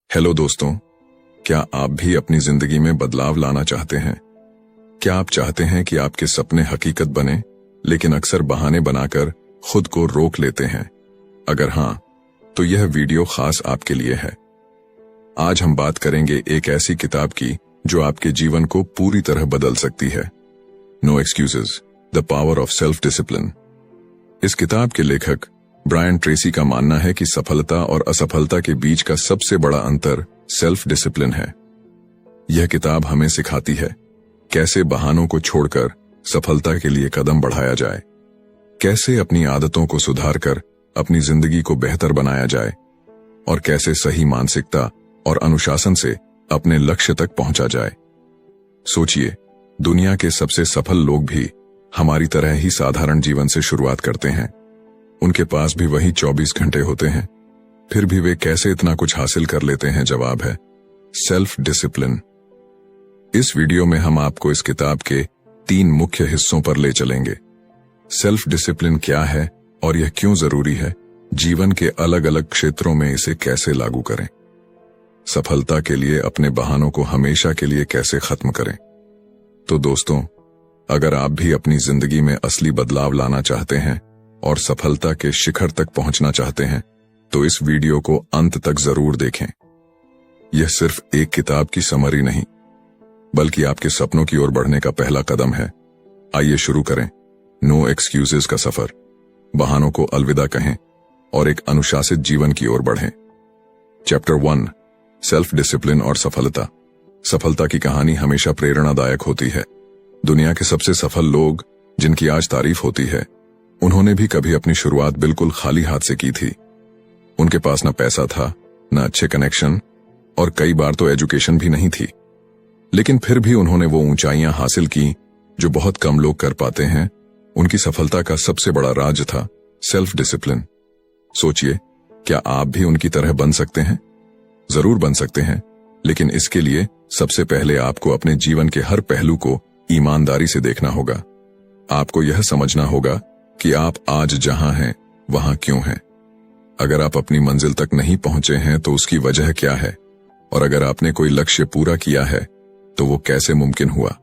Hello दोस्तों, क्या आप भी अपनी जिंदगी में बदलाव लाना चाहते हैं? क्या आप चाहते हैं कि आपके सपने हकीकत बने, लेकिन अक्सर बहाने बनाकर खुद को रोक लेते हैं? अगर हां, तो यह वीडियो खास आपके लिए है। आज हम बात करेंगे एक ऐसी किताब की जो आपके जीवन को पूरी तरह बदल सकती है। No excuses, the power of self discipline. इस किताब के लेखक ब्रायन ट्रेसी का मानना है कि सफलता और असफलता के बीच का सबसे बड़ा अंतर सेल्फ डिसिप्लिन है। यह किताब हमें सिखाती है कैसे बहानों को छोड़कर सफलता के लिए कदम बढ़ाया जाए, कैसे अपनी आदतों को सुधारकर अपनी जिंदगी को बेहतर बनाया जाए और कैसे सही मानसिकता और अनुशासन से अपने लक्ष्य तक पहुंचा जाए। सोचिए, दुनिया के सबसे सफल लोग भी हमारी तरह ही साधारण जीवन से शुरुआत करते हैं। उनके पास भी वही 24 घंटे होते हैं, फिर भी वे कैसे इतना कुछ हासिल कर लेते हैं? जवाब है सेल्फ डिसिप्लिन। इस वीडियो में हम आपको इस किताब के 3 मुख्य हिस्सों पर ले चलेंगे। सेल्फ डिसिप्लिन क्या है और यह क्यों जरूरी है, जीवन के अलग अलग क्षेत्रों में इसे कैसे लागू करें, सफलता के लिए अपने बहानों को हमेशा के लिए कैसे खत्म करें। तो दोस्तों, अगर आप भी अपनी जिंदगी में असली बदलाव लाना चाहते हैं और सफलता के शिखर तक पहुंचना चाहते हैं, तो इस वीडियो को अंत तक जरूर देखें। यह सिर्फ एक किताब की समरी नहीं, बल्कि आपके सपनों की ओर बढ़ने का पहला कदम है। आइए शुरू करें नो एक्सक्यूजेस का सफर। बहानों को अलविदा कहें और एक अनुशासित जीवन की ओर बढ़ें। चैप्टर 1, सेल्फ डिसिप्लिन और सफलता। सफलता की कहानी हमेशा प्रेरणादायक होती है। दुनिया के सबसे सफल लोग जिनकी आज तारीफ होती है, उन्होंने भी कभी अपनी शुरुआत बिल्कुल खाली हाथ से की थी। उनके पास न पैसा था, न अच्छे कनेक्शन और कई बार तो एजुकेशन भी नहीं थी, लेकिन फिर भी उन्होंने वो ऊंचाइयां हासिल की जो बहुत कम लोग कर पाते हैं। उनकी सफलता का सबसे बड़ा राज था सेल्फ डिसिप्लिन। सोचिए, क्या आप भी उनकी तरह बन सकते हैं? जरूर बन सकते हैं, लेकिन इसके लिए सबसे पहले आपको अपने जीवन के हर पहलू को ईमानदारी से देखना होगा। आपको यह समझना होगा कि आप आज जहां हैं वहां क्यों हैं। अगर आप अपनी मंजिल तक नहीं पहुंचे हैं तो उसकी वजह क्या है, और अगर आपने कोई लक्ष्य पूरा किया है तो वो कैसे मुमकिन हुआ।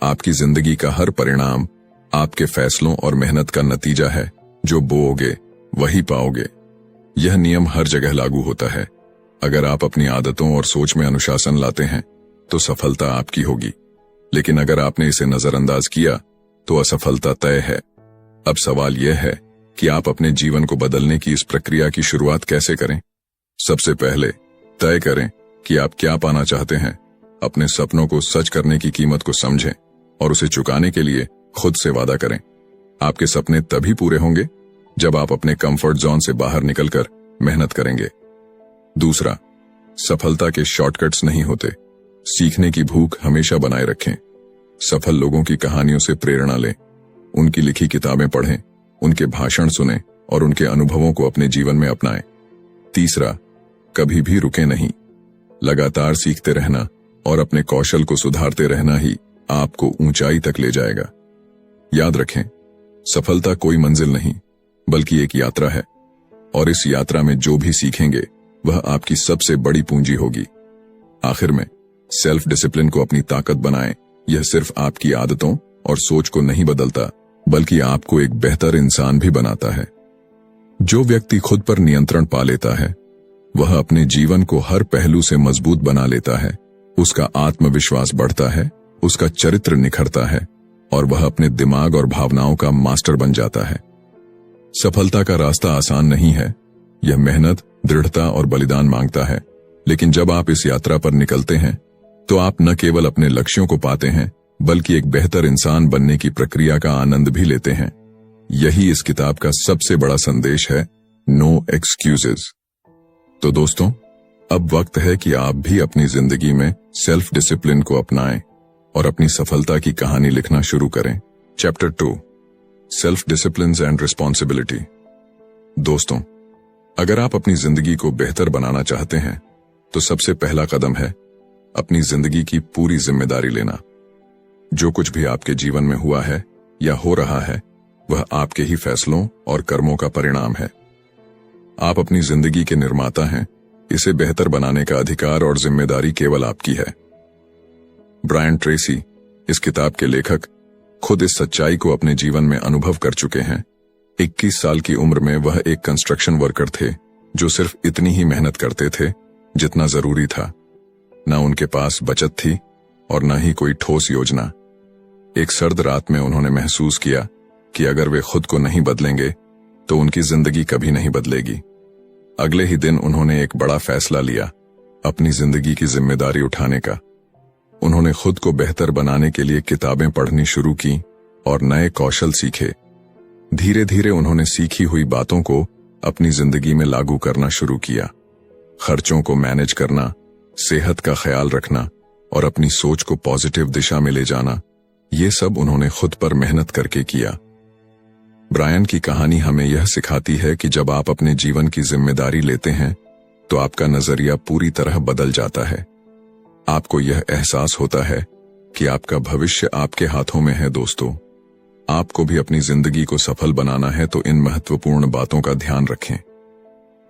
आपकी जिंदगी का हर परिणाम आपके फैसलों और मेहनत का नतीजा है। जो बोओगे वही पाओगे। यह नियम हर जगह लागू होता है। अगर आप अपनी आदतों और सोच में अनुशासन लाते हैं तो सफलता आपकी होगी, लेकिन अगर आपने इसे नजरअंदाज किया तो असफलता तय है। अब सवाल यह है कि आप अपने जीवन को बदलने की इस प्रक्रिया की शुरुआत कैसे करें। सबसे पहले तय करें कि आप क्या पाना चाहते हैं। अपने सपनों को सच करने की कीमत को समझें और उसे चुकाने के लिए खुद से वादा करें। आपके सपने तभी पूरे होंगे जब आप अपने कंफर्ट जोन से बाहर निकलकर मेहनत करेंगे। दूसरा, सफलता के शॉर्टकट्स नहीं होते। सीखने की भूख हमेशा बनाए रखें। सफल लोगों की कहानियों से प्रेरणा लें, उनकी लिखी किताबें पढ़ें, उनके भाषण सुनें और उनके अनुभवों को अपने जीवन में अपनाएं। तीसरा, कभी भी रुके नहीं। लगातार सीखते रहना और अपने कौशल को सुधारते रहना ही आपको ऊंचाई तक ले जाएगा। याद रखें, सफलता कोई मंजिल नहीं, बल्कि एक यात्रा है, और इस यात्रा में जो भी सीखेंगे वह आपकी सबसे बड़ी पूंजी होगी। आखिर में, सेल्फ डिसिप्लिन को अपनी ताकत बनाएं। यह सिर्फ आपकी आदतों और सोच को नहीं बदलता, बल्कि आपको एक बेहतर इंसान भी बनाता है। जो व्यक्ति खुद पर नियंत्रण पा लेता है, वह अपने जीवन को हर पहलू से मजबूत बना लेता है। उसका आत्मविश्वास बढ़ता है, उसका चरित्र निखरता है और वह अपने दिमाग और भावनाओं का मास्टर बन जाता है। सफलता का रास्ता आसान नहीं है। यह मेहनत, दृढ़ता और बलिदान मांगता है, लेकिन जब आप इस यात्रा पर निकलते हैं तो आप न केवल अपने लक्ष्यों को पाते हैं, बल्कि एक बेहतर इंसान बनने की प्रक्रिया का आनंद भी लेते हैं। यही इस किताब का सबसे बड़ा संदेश है, नो एक्सक्यूजेस। तो दोस्तों, अब वक्त है कि आप भी अपनी जिंदगी में सेल्फ डिसिप्लिन को अपनाएं और अपनी सफलता की कहानी लिखना शुरू करें। Chapter 2, self discipline and responsibility. दोस्तों, अगर आप अपनी जिंदगी को बेहतर बनाना चाहते हैं तो सबसे पहला कदम है अपनी जिंदगी की पूरी जिम्मेदारी लेना। जो कुछ भी आपके जीवन में हुआ है या हो रहा है, वह आपके ही फैसलों और कर्मों का परिणाम है। आप अपनी जिंदगी के निर्माता हैं इसे बेहतर बनाने का अधिकार और जिम्मेदारी केवल आपकी है। ब्रायन ट्रेसी, इस किताब के लेखक, खुद इस सच्चाई को अपने जीवन में अनुभव कर चुके हैं। 21 साल की उम्र में वह एक कंस्ट्रक्शन वर्कर थे जो सिर्फ इतनी ही मेहनत करते थे जितना जरूरी था। न उनके पास बचत थी और न ही कोई ठोस योजना। एक सर्द रात में उन्होंने महसूस किया कि अगर वे खुद को नहीं बदलेंगे तो उनकी जिंदगी कभी नहीं बदलेगी। अगले ही दिन उन्होंने एक बड़ा फैसला लिया, अपनी जिंदगी की जिम्मेदारी उठाने का। उन्होंने खुद को बेहतर बनाने के लिए किताबें पढ़नी शुरू की और नए कौशल सीखे। धीरे धीरे उन्होंने सीखी हुई बातों को अपनी जिंदगी में लागू करना शुरू किया। खर्चों को मैनेज करना, सेहत का ख्याल रखना और अपनी सोच को पॉजिटिव दिशा में ले जाना, ये सब उन्होंने खुद पर मेहनत करके किया। ब्रायन की कहानी हमें यह सिखाती है कि जब आप अपने जीवन की जिम्मेदारी लेते हैं तो आपका नजरिया पूरी तरह बदल जाता है। आपको यह एहसास होता है कि आपका भविष्य आपके हाथों में है। दोस्तों, आपको भी अपनी जिंदगी को सफल बनाना है तो इन महत्वपूर्ण बातों का ध्यान रखें।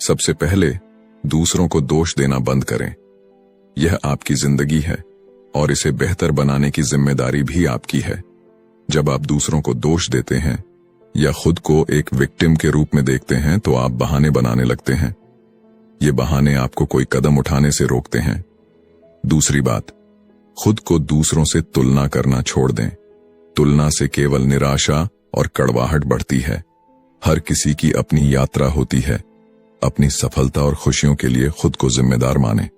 सबसे पहले, दूसरों को दोष देना बंद करें। यह आपकी जिंदगी है और इसे बेहतर बनाने की जिम्मेदारी भी आपकी है। जब आप दूसरों को दोष देते हैं या खुद को एक विक्टिम के रूप में देखते हैं तो आप बहाने बनाने लगते हैं। ये बहाने आपको कोई कदम उठाने से रोकते हैं। दूसरी बात, खुद को दूसरों से तुलना करना छोड़ दें। तुलना से केवल निराशा और कड़वाहट बढ़ती है। हर किसी की अपनी यात्रा होती है। अपनी सफलता और खुशियों के लिए खुद को जिम्मेदार मानें।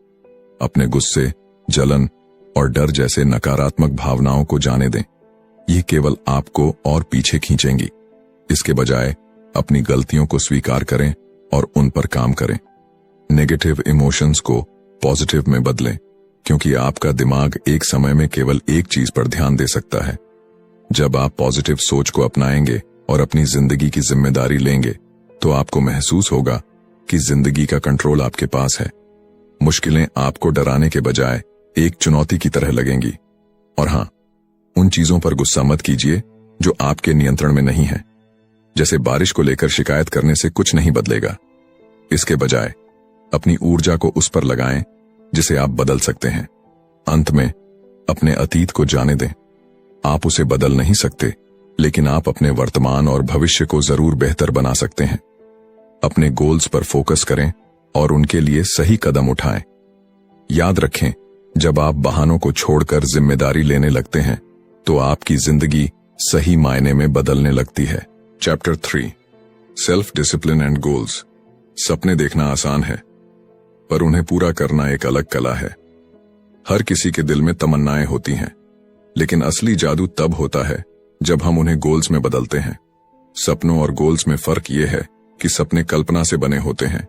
अपने गुस्से, जलन और डर जैसे नकारात्मक भावनाओं को जाने दें। ये केवल आपको और पीछे खींचेंगी। इसके बजाय अपनी गलतियों को स्वीकार करें और उन पर काम करें। नेगेटिव इमोशंस को पॉजिटिव में बदलें, क्योंकि आपका दिमाग एक समय में केवल एक चीज पर ध्यान दे सकता है। जब आप पॉजिटिव सोच को अपनाएंगे और अपनी जिंदगी की जिम्मेदारी लेंगे तो आपको महसूस होगा कि जिंदगी का कंट्रोल आपके पास है। मुश्किलें आपको डराने के बजाय एक चुनौती की तरह लगेंगी। और हां, उन चीजों पर गुस्सा मत कीजिए जो आपके नियंत्रण में नहीं है। जैसे बारिश को लेकर शिकायत करने से कुछ नहीं बदलेगा। इसके बजाय अपनी ऊर्जा को उस पर लगाएं जिसे आप बदल सकते हैं। अंत में, अपने अतीत को जाने दें। आप उसे बदल नहीं सकते, लेकिन आप अपने वर्तमान और भविष्य को जरूर बेहतर बना सकते हैं। अपने गोल्स पर फोकस करें और उनके लिए सही कदम उठाएं। याद रखें, जब आप बहानों को छोड़कर जिम्मेदारी लेने लगते हैं तो आपकी जिंदगी सही मायने में बदलने लगती है। Chapter 3, self discipline and goals. सपने देखना आसान है, पर उन्हें पूरा करना एक अलग कला है। हर किसी के दिल में तमन्नाएं होती हैं, लेकिन असली जादू तब होता है जब हम उन्हें गोल्स में बदलते हैं। सपनों और गोल्स में फर्क यह है कि सपने कल्पना से बने होते हैं,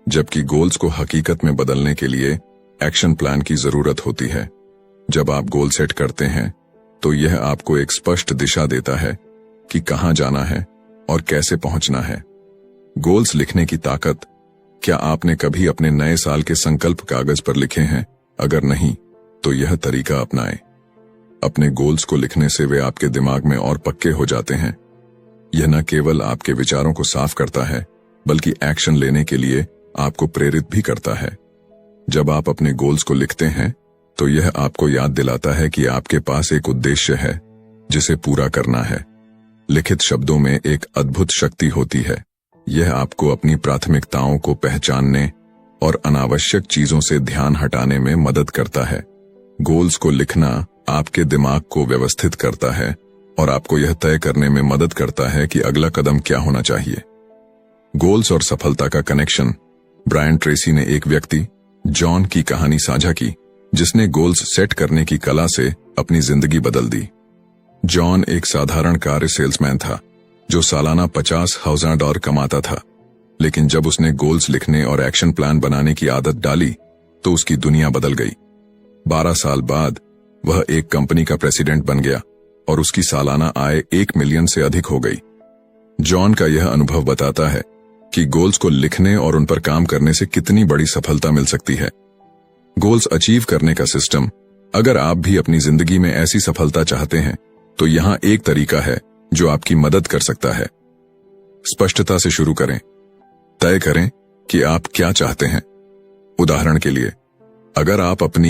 जबकि गोल्स को हकीकत में बदलने के लिए एक्शन प्लान की जरूरत होती है। जब आप गोल सेट करते हैं तो यह आपको एक स्पष्ट दिशा देता है कि कहां जाना है और कैसे पहुंचना है। गोल्स लिखने की ताकत। क्या आपने कभी अपने नए साल के संकल्प कागज पर लिखे हैं? अगर नहीं, तो यह तरीका अपनाएं। अपने गोल्स को लिखने से वे आपके दिमाग में और पक्के हो जाते हैं। यह न केवल आपके विचारों को साफ करता है, बल्कि एक्शन लेने के लिए आपको प्रेरित भी करता है। जब आप अपने गोल्स को लिखते हैं तो यह आपको याद दिलाता है कि आपके पास एक उद्देश्य है जिसे पूरा करना है। लिखित शब्दों में एक अद्भुत शक्ति होती है। यह आपको अपनी प्राथमिकताओं को पहचानने और अनावश्यक चीजों से ध्यान हटाने में मदद करता है। गोल्स को लिखना आपके दिमाग को व्यवस्थित करता है और आपको यह तय करने में मदद करता है कि अगला कदम क्या होना चाहिए। गोल्स और सफलता का कनेक्शन। ब्रायन ट्रेसी ने एक व्यक्ति, जॉन की कहानी साझा की, जिसने गोल्स सेट करने की कला से अपनी जिंदगी बदल दी। जॉन एक साधारण कार सेल्समैन था जो सालाना $50,000 कमाता था, लेकिन जब उसने गोल्स लिखने और एक्शन प्लान बनाने की आदत डाली तो उसकी दुनिया बदल गई। 12 साल बाद वह एक कंपनी का प्रेसिडेंट बन गया और उसकी सालाना आय 1 मिलियन से अधिक हो गई। जॉन का यह अनुभव बताता है कि गोल्स को लिखने और उन पर काम करने से कितनी बड़ी सफलता मिल सकती है। गोल्स अचीव करने का सिस्टम। अगर आप भी अपनी जिंदगी में ऐसी सफलता चाहते हैं तो यहां एक तरीका है जो आपकी मदद कर सकता है। स्पष्टता से शुरू करें। तय करें कि आप क्या चाहते हैं। उदाहरण के लिए, अगर आप अपनी